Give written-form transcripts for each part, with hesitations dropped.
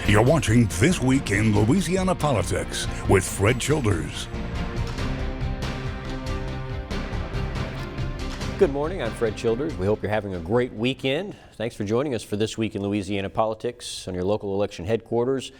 You're watching This Week in Louisiana Politics with Fred Childers. Good morning, I'm Fred Childers. We hope you're having a great weekend. Thanks for joining us for This Week in Louisiana Politics on your local election headquarters.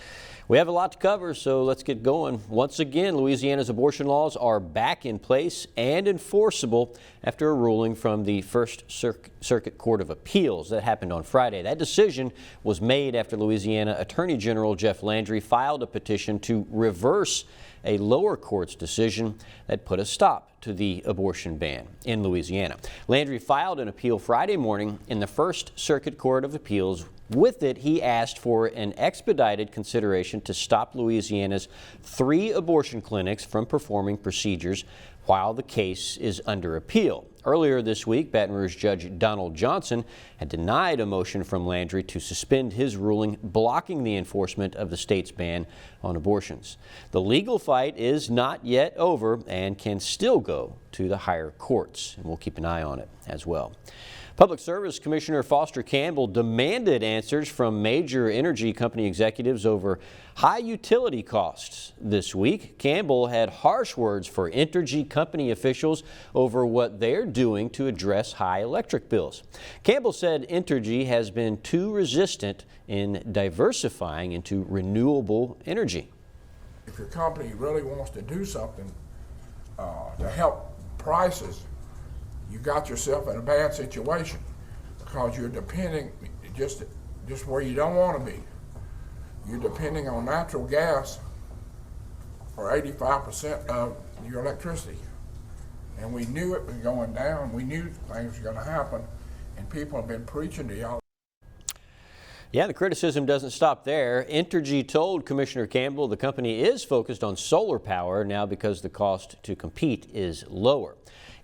We have a lot to cover, so let's get going. Once again, Louisiana's abortion laws are back in place and enforceable after a ruling from the First Circuit Court of Appeals. That happened on Friday. That decision was made after Louisiana Attorney General Jeff Landry filed a petition to reverse a lower court's decision that put a stop to the abortion ban in Louisiana. Landry filed an appeal Friday morning in the First Circuit Court of Appeals. With it, he asked for an expedited consideration to stop Louisiana's 3 abortion clinics from performing procedures while the case is under appeal. Earlier this week, Baton Rouge Judge Donald Johnson had denied a motion from Landry to suspend his ruling blocking the enforcement of the state's ban on abortions. The legal fight is not yet over and can still go to the higher courts, and we'll keep an eye on it as well. Public Service Commissioner Foster Campbell demanded answers from major energy company executives over high utility costs this week. Campbell had harsh words for Entergy company officials over what they're doing to address high electric bills. Campbell said Entergy has been too resistant in diversifying into renewable energy. If your company really wants to do something to help prices, you got yourself in a bad situation because you're depending just where you don't want to be. You're depending on natural gas for 85% of your electricity. And we knew it was going down. We knew things were going to happen, and people have been preaching to y'all. Yeah, the criticism doesn't stop there. Entergy told Commissioner Campbell the company is focused on solar power now because the cost to compete is lower.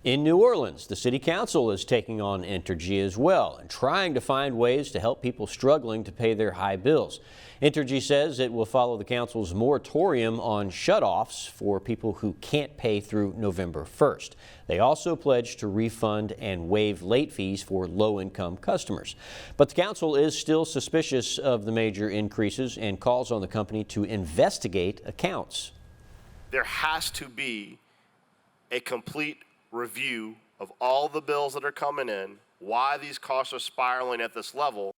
In New Orleans, the City Council is taking on Entergy as well and trying to find ways to help people struggling to pay their high bills. Entergy says it will follow the council's moratorium on shutoffs for people who can't pay through November 1st. They also pledged to refund and waive late fees for low-income customers. But the council is still suspicious of the major increases and calls on the company to investigate accounts. There has to be a complete review of all the bills that are coming in, why these costs are spiraling at this level.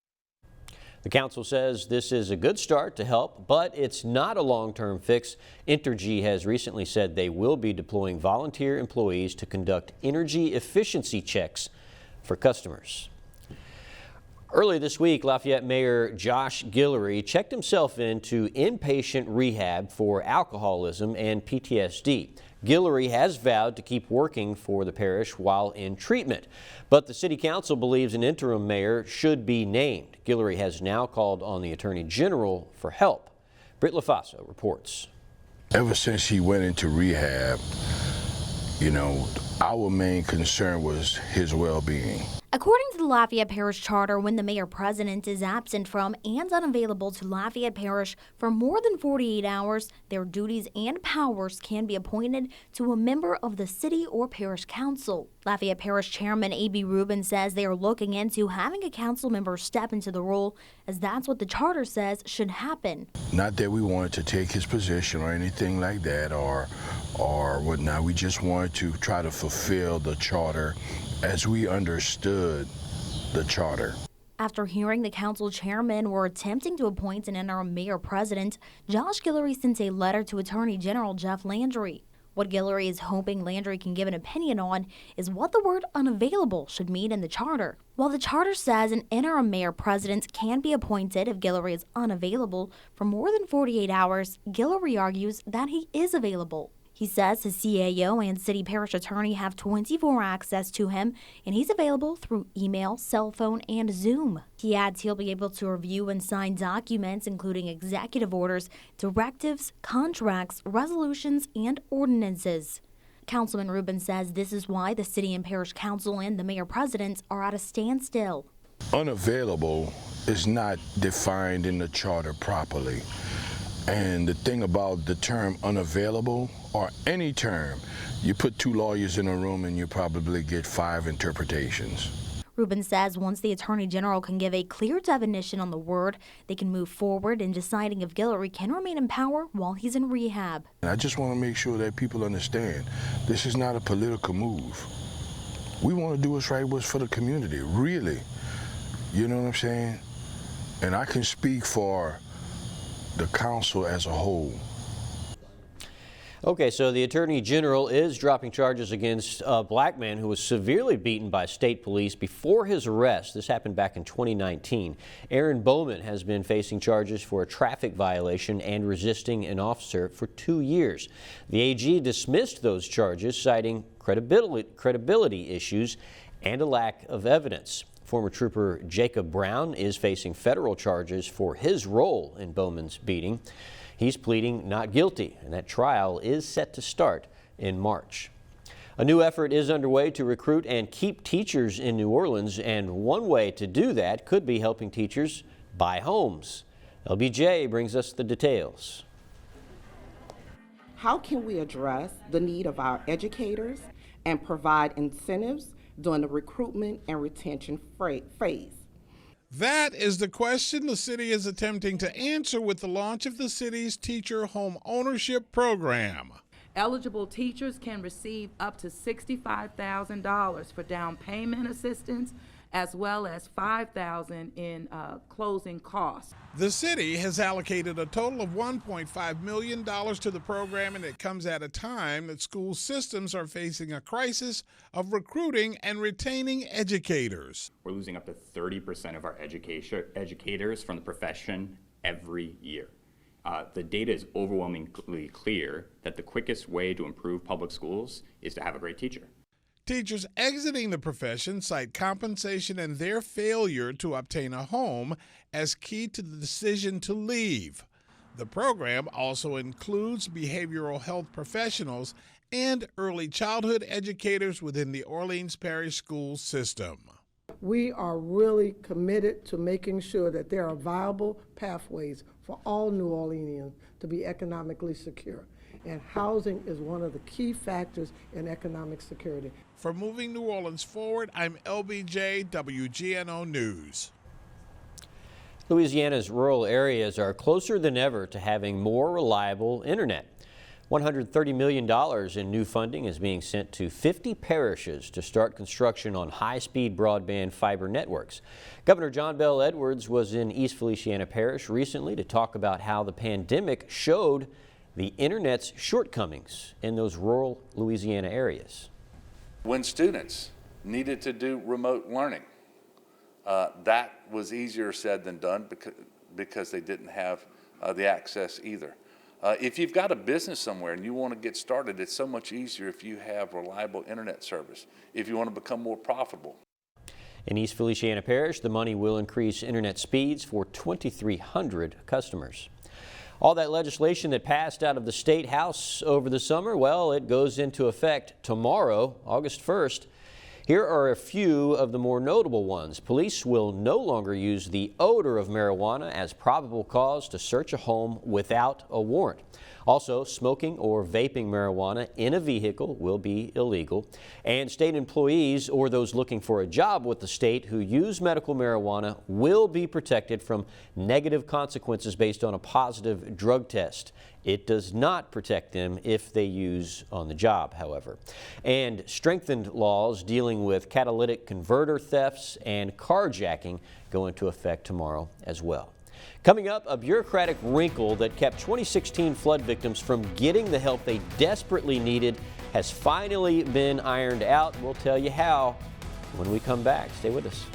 The council says this is a good start to help, but it's not a long-term fix. Entergy has recently said they will be deploying volunteer employees to conduct energy efficiency checks for customers. Early this week, Lafayette Mayor Josh Guillory checked himself into inpatient rehab for alcoholism and PTSD. Guillory has vowed to keep working for the parish while in treatment, but the City Council believes an interim mayor should be named. Guillory has now called on the Attorney General for help. Britt LaFaso reports. Ever since he went into rehab, our main concern was his well-being. According to the Lafayette Parish Charter, when the mayor-president is absent from and unavailable to Lafayette Parish for more than 48 hours, their duties and powers can be appointed to a member of the city or parish council. Lafayette Parish Chairman A.B. Rubin says they are looking into having a council member step into the role, as that's what the charter says should happen. Not that we wanted to take his position or anything like that or whatnot. We just wanted to try to fulfill the charter as we understood the charter. After hearing the council chairman were attempting to appoint an interim mayor-president, Josh Guillory sent a letter to Attorney General Jeff Landry. What Guillory is hoping Landry can give an opinion on is what the word unavailable should mean in the charter. While the charter says an interim mayor-president can be appointed if Guillory is unavailable for more than 48 hours, Guillory argues that he is available. He says his CAO and city parish attorney have 24-hour access to him, and he's available through email, cell phone, and Zoom. He adds he'll be able to review and sign documents, including executive orders, directives, contracts, resolutions, and ordinances. Councilman Rubin says this is why the city and parish council and the mayor-president are at a standstill. Unavailable is not defined in the charter properly. And the thing about the term unavailable, or any term, you put 2 lawyers in a room and you probably get 5 interpretations. Rubin says once the Attorney General can give a clear definition on the word, they can move forward in deciding if Guillory can remain in power while he's in rehab. I just want to make sure that people understand this is not a political move. We want to do what's right, what's for the community, really. You know what I'm saying? And I can speak for the council as a whole. Okay, so the Attorney General is dropping charges against a black man who was severely beaten by state police before his arrest. This happened back in 2019. Aaron Bowman has been facing charges for a traffic violation and resisting an officer for 2 years. The AG dismissed those charges, citing credibility issues and a lack of evidence. Former trooper Jacob Brown is facing federal charges for his role in Bowman's beating. He's pleading not guilty, and that trial is set to start in March. A new effort is underway to recruit and keep teachers in New Orleans, and one way to do that could be helping teachers buy homes. LBJ brings us the details. How can we address the need of our educators and provide incentives during the recruitment and retention phase? That is the question the city is attempting to answer with the launch of the city's teacher home ownership program. Eligible teachers can receive up to $65,000 for down payment assistance, as well as $5,000 in closing costs. The city has allocated a total of $1.5 million to the program, and it comes at a time that school systems are facing a crisis of recruiting and retaining educators. We're losing up to 30% of our educators from the profession every year. The data is overwhelmingly clear that the quickest way to improve public schools is to have a great teacher. Teachers exiting the profession cite compensation and their failure to obtain a home as key to the decision to leave. The program also includes behavioral health professionals and early childhood educators within the Orleans Parish school system. We are really committed to making sure that there are viable pathways for all New Orleanians to be economically secure. And housing is one of the key factors in economic security. For Moving New Orleans Forward, I'm LBJ, WGNO News. Louisiana's rural areas are closer than ever to having more reliable internet. $130 million in new funding is being sent to 50 parishes to start construction on high-speed broadband fiber networks. Governor John Bel Edwards was in East Feliciana Parish recently to talk about how the pandemic showed the internet's shortcomings in those rural Louisiana areas. When students needed to do remote learning, that was easier said than done because they didn't have the access either. If you've got a business somewhere and you want to get started, it's so much easier if you have reliable internet service, if you want to become more profitable. In East Feliciana Parish, the money will increase internet speeds for 2,300 customers. All that legislation that passed out of the State House over the summer, well, it goes into effect tomorrow, August 1st. Here are a few of the more notable ones. Police will no longer use the odor of marijuana as probable cause to search a home without a warrant. Also, smoking or vaping marijuana in a vehicle will be illegal. And state employees or those looking for a job with the state who use medical marijuana will be protected from negative consequences based on a positive drug test. It does not protect them if they use on the job, however. And strengthened laws dealing with catalytic converter thefts and carjacking go into effect tomorrow as well. Coming up, a bureaucratic wrinkle that kept 2016 flood victims from getting the help they desperately needed has finally been ironed out. We'll tell you how when we come back. Stay with us.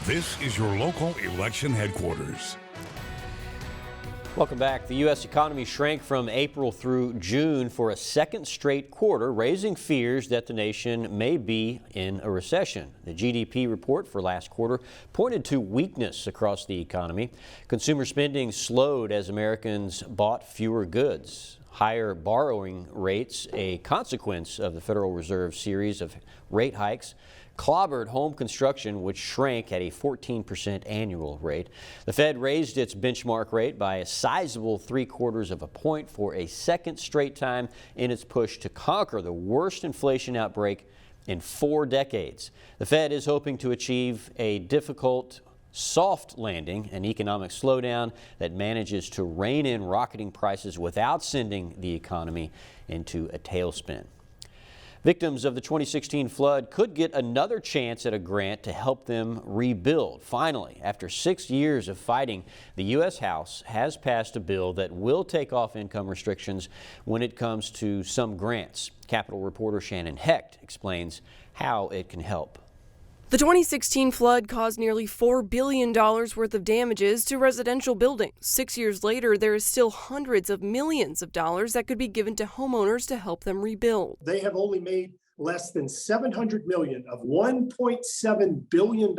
This is your local election headquarters. Welcome back. The U.S. economy shrank from April through June for a second straight quarter, raising fears that the nation may be in a recession. The GDP report for last quarter pointed to weakness across the economy. Consumer spending slowed as Americans bought fewer goods. Higher borrowing rates, a consequence of the Federal Reserve's series of rate hikes, clobbered home construction, which shrank at a 14% annual rate. The Fed raised its benchmark rate by a sizable 3/4 of a point for a second straight time in its push to conquer the worst inflation outbreak in 4 decades. The Fed is hoping to achieve a difficult soft landing, an economic slowdown that manages to rein in rocketing prices without sending the economy into a tailspin. Victims of the 2016 flood could get another chance at a grant to help them rebuild. Finally, after 6 years of fighting, the U.S. House has passed a bill that will take off income restrictions when it comes to some grants. Capitol reporter Shannon Hecht explains how it can help. The 2016 flood caused nearly $4 billion worth of damages to residential buildings. 6 years later, there is still hundreds of millions of dollars that could be given to homeowners to help them rebuild. They have only made less than $700 million of $1.7 billion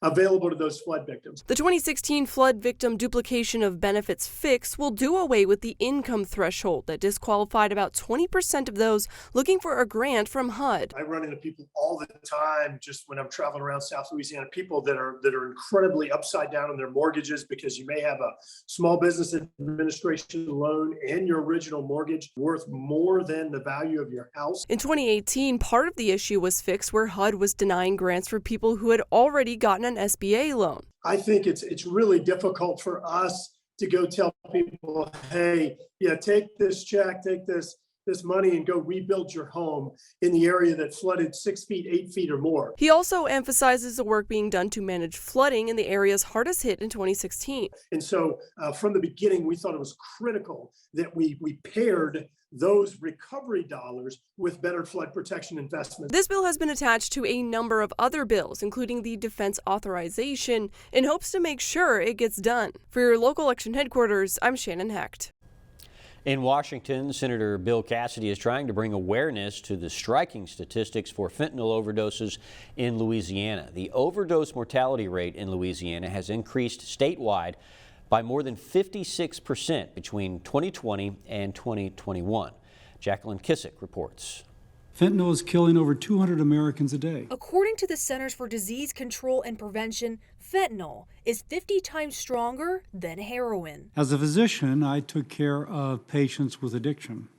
available to those flood victims. The 2016 flood victim duplication of benefits fix will do away with the income threshold that disqualified about 20% of those looking for a grant from HUD. I run into people all the time just when I'm traveling around South Louisiana, people that are incredibly upside down on their mortgages because you may have a small business administration loan and your original mortgage worth more than the value of your house. In 2018, part of the issue was fixed where HUD was denying grants for people who had already gotten an SBA loan. I think it's really difficult for us to go tell people, hey, yeah, take this check, take this money and go rebuild your home in the area that flooded 6 feet, 8 feet or more. He also emphasizes the work being done to manage flooding in the areas hardest hit in 2016. And so from the beginning, we thought it was critical that we paired those recovery dollars with better flood protection investments. This bill has been attached to a number of other bills, including the defense authorization, in hopes to make sure it gets done. For your local election headquarters, I'm Shannon Hecht. In Washington, Senator Bill Cassidy is trying to bring awareness to the striking statistics for fentanyl overdoses in Louisiana. The overdose mortality rate in Louisiana has increased statewide by more than 56% between 2020 and 2021. Jacqueline Kissick reports. Fentanyl is killing over 200 Americans a day. According to the Centers for Disease Control and Prevention, fentanyl is 50 times stronger than heroin. As a physician, I took care of patients with addiction.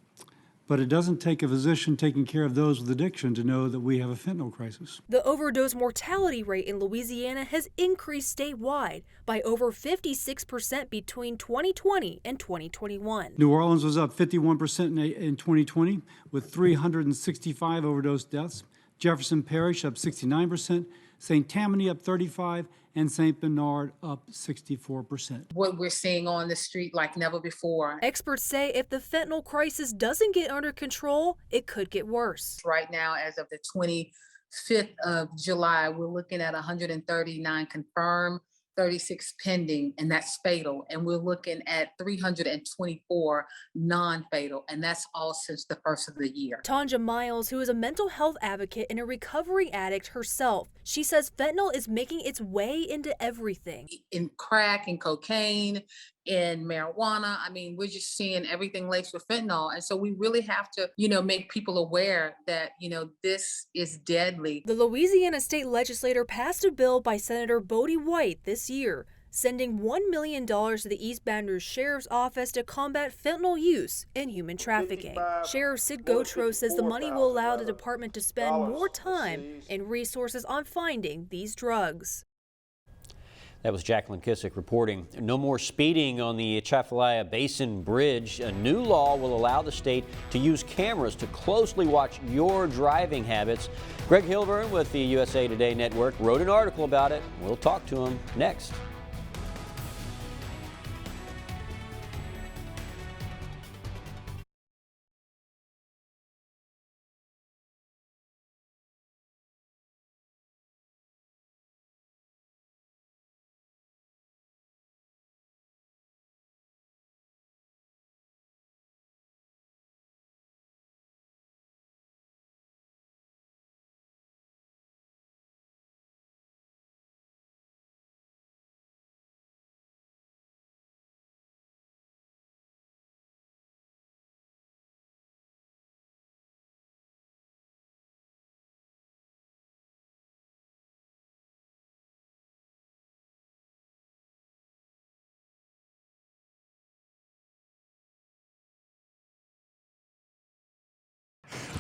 But it doesn't take a physician taking care of those with addiction to know that we have a fentanyl crisis. The overdose mortality rate in Louisiana has increased statewide by over 56% between 2020 and 2021. New Orleans was up 51% in 2020 with 365 overdose deaths. Jefferson Parish up 69%, St. Tammany up 35%, and St. Bernard up 64%. What we're seeing on the street like never before. Experts say if the fentanyl crisis doesn't get under control, it could get worse. Right now, as of the 25th of July, we're looking at 139 confirmed, 36 pending, and that's fatal. And we're looking at 324 non-fatal, and that's all since the first of the year. Tanja Miles, who is a mental health advocate and a recovering addict herself, she says fentanyl is making its way into everything. In crack and cocaine, in marijuana, I mean, we're just seeing everything laced with fentanyl. And so we really have to, make people aware that, this is deadly. The Louisiana state legislature passed a bill by Senator Bodie White this year, sending $1 million to the East Baton Rouge Sheriff's Office to combat fentanyl use and human trafficking. Sheriff Sid Gautreaux says the money will allow the department to spend more time and resources on finding these drugs. That was Jacqueline Kissick reporting. No more speeding on the Atchafalaya Basin Bridge. A new law will allow the state to use cameras to closely watch your driving habits. Greg Hilburn with the USA Today Network wrote an article about it. We'll talk to him next.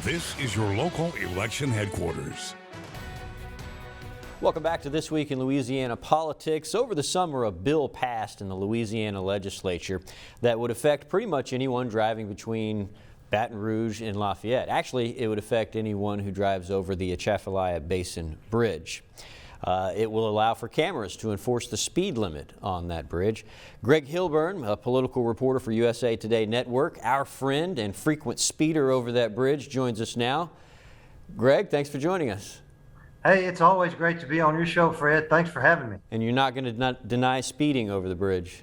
This is your local election headquarters. Welcome back to This Week in Louisiana Politics. Over the summer, a bill passed in the Louisiana legislature that would affect pretty much anyone driving between Baton Rouge and Lafayette. Actually, it would affect anyone who drives over the Atchafalaya Basin Bridge. It will allow for cameras to enforce the speed limit on that bridge. Greg Hilburn, a political reporter for USA Today Network, our friend and frequent speeder over that bridge, joins us now. Greg, thanks for joining us. Hey, it's always great to be on your show, Fred. Thanks for having me. And you're not going to deny speeding over the bridge?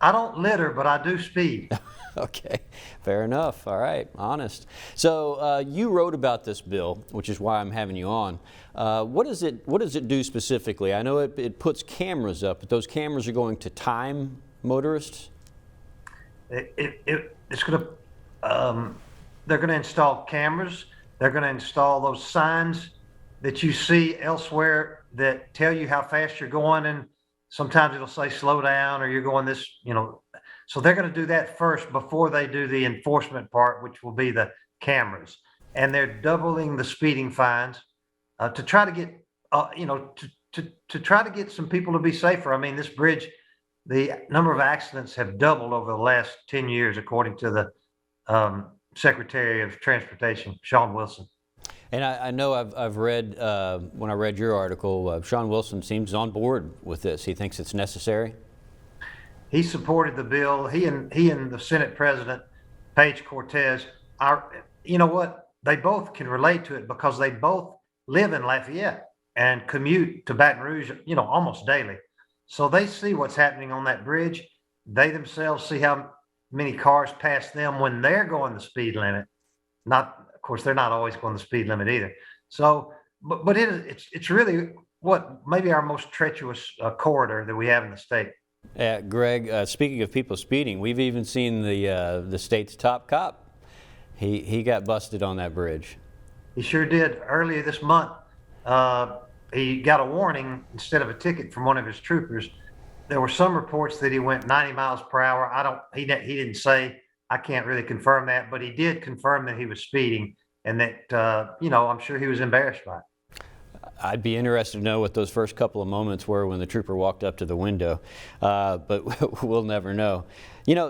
I don't litter, but I do speed. Okay, fair enough. All right, honest. So you wrote about this bill, which is why I'm having you on. What does it do specifically? I know it puts cameras up, but those cameras are going to time motorists? It's going to, they're going to install cameras. They're going to install those signs that you see elsewhere that tell you how fast you're going, and sometimes it'll say slow down or you're going this, so they're going to do that first before they do the enforcement part, which will be the cameras. And they're doubling the speeding fines to try to get, to try to get some people to be safer. I mean, this bridge, the number of accidents have doubled over the last 10 years, according to the Secretary of Transportation, Sean Wilson. And I know I've read, when I read your article, Sean Wilson seems on board with this. He thinks it's necessary. He supported the bill. He and the Senate President, Paige Cortez, you know what? They both can relate to it because they both live in Lafayette and commute to Baton Rouge, almost daily. So they see what's happening on that bridge. They themselves see how many cars pass them when they're going the speed limit. Of course, they're not always going the speed limit either. So, but it's really what maybe our most treacherous corridor that we have in the state. Greg, speaking of people speeding, we've even seen the state's top cop. He got busted on that bridge. He sure did. Earlier this month, he got a warning instead of a ticket from one of his troopers. There were some reports that he went 90 miles per hour. He didn't say. I can't really confirm that, but he did confirm that he was speeding and that, I'm sure he was embarrassed by it. I'd be interested to know what those first couple of moments were when the trooper walked up to the window, but we'll never know.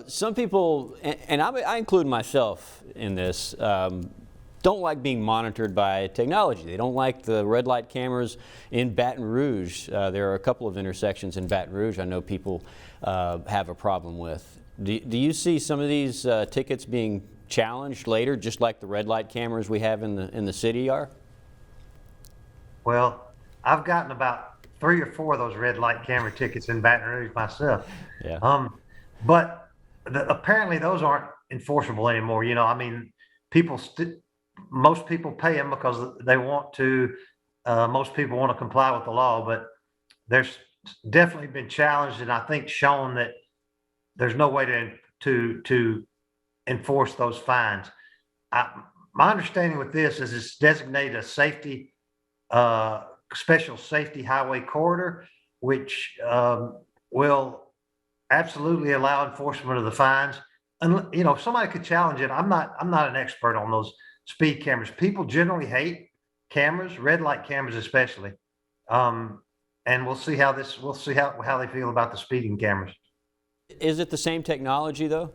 Some people, and I include myself in this, don't like being monitored by technology. They don't like the red light cameras in Baton Rouge. There are a couple of intersections in Baton Rouge I know people have a problem with. Do you see some of these tickets being challenged later, just like the red light cameras we have in the city are? Well, I've gotten about 3 or 4 of those red light camera tickets in Baton Rouge myself. Yeah. But apparently those aren't enforceable anymore. Most people pay them because they want to. Most people want to comply with the law, but there's definitely been challenged, and I think shown that there's no way to enforce those fines. My understanding with this is it's designated a safety, special safety highway corridor, which will absolutely allow enforcement of the fines. And somebody could challenge it. I'm not an expert on those speed cameras. People generally hate cameras, red light cameras especially. And we'll see how they feel about the speeding cameras. Is it the same technology, though?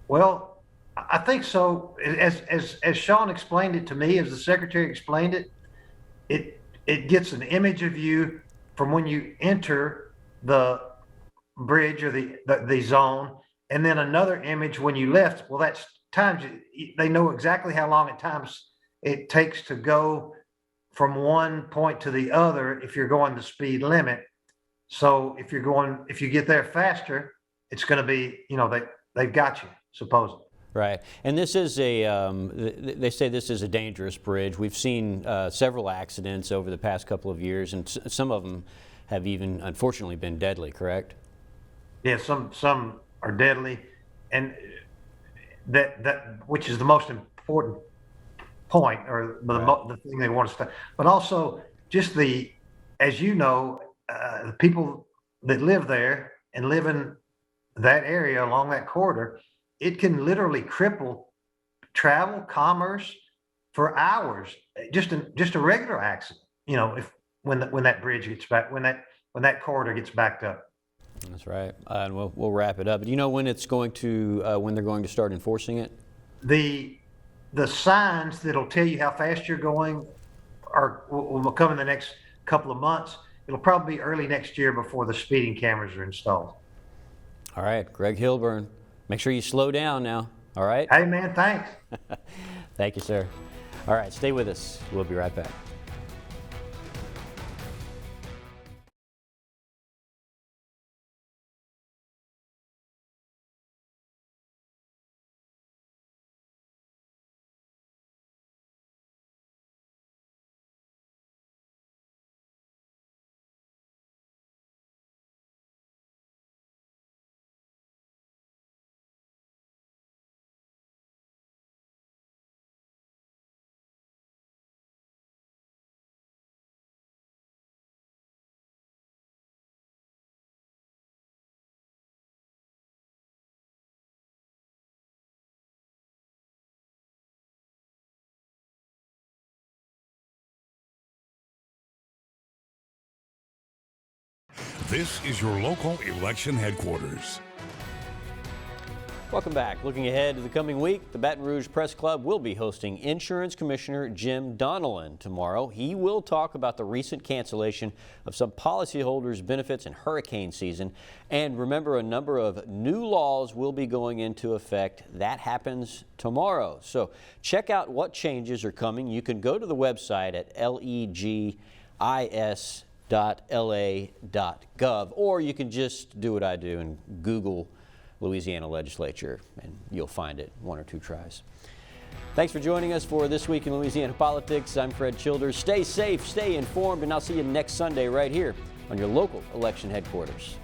Well, I think so. As Sean explained it to me, as the secretary explained it, it gets an image of you from when you enter the bridge or the zone, and then another image when you left. Well, that's times they know exactly how long it takes to go from one point to the other if you're going the speed limit. So if you get there faster, it's going to be, they've got you, supposedly. Right. And this is they say this is a dangerous bridge. We've seen several accidents over the past couple of years, and some of them have even, unfortunately, been deadly, correct? Yeah, some are deadly. And that which is the most important point, or the thing they want to start. But also just as you know, the people that live there and live in that area along that corridor, it can literally cripple travel, commerce for hours, just a regular accident, you know, when that bridge gets back, when that corridor gets backed up. That's right. And we'll wrap it up. Do you know when it's going to when they're going to start enforcing it? The signs that'll tell you how fast you're going will come in the next couple of months. It'll probably be early next year before the speeding cameras are installed. All right, Greg Hilburn, make sure you slow down now. All right. Hey man, thanks. Thank you, sir. All right, stay with us. We'll be right back. This is your local election headquarters. Welcome back. Looking ahead to the coming week, the Baton Rouge Press Club will be hosting Insurance Commissioner Jim Donnellan tomorrow. He will talk about the recent cancellation of some policyholders' benefits in hurricane season. And remember, a number of new laws will be going into effect. That happens tomorrow. So check out what changes are coming. You can go to the website at legis.la.gov, or you can just do what I do and Google Louisiana legislature, and you'll find it one or two tries. Thanks for joining us for This Week in Louisiana Politics. I'm Fred Childers. Stay safe, stay informed, and I'll see you next Sunday right here on your local election headquarters.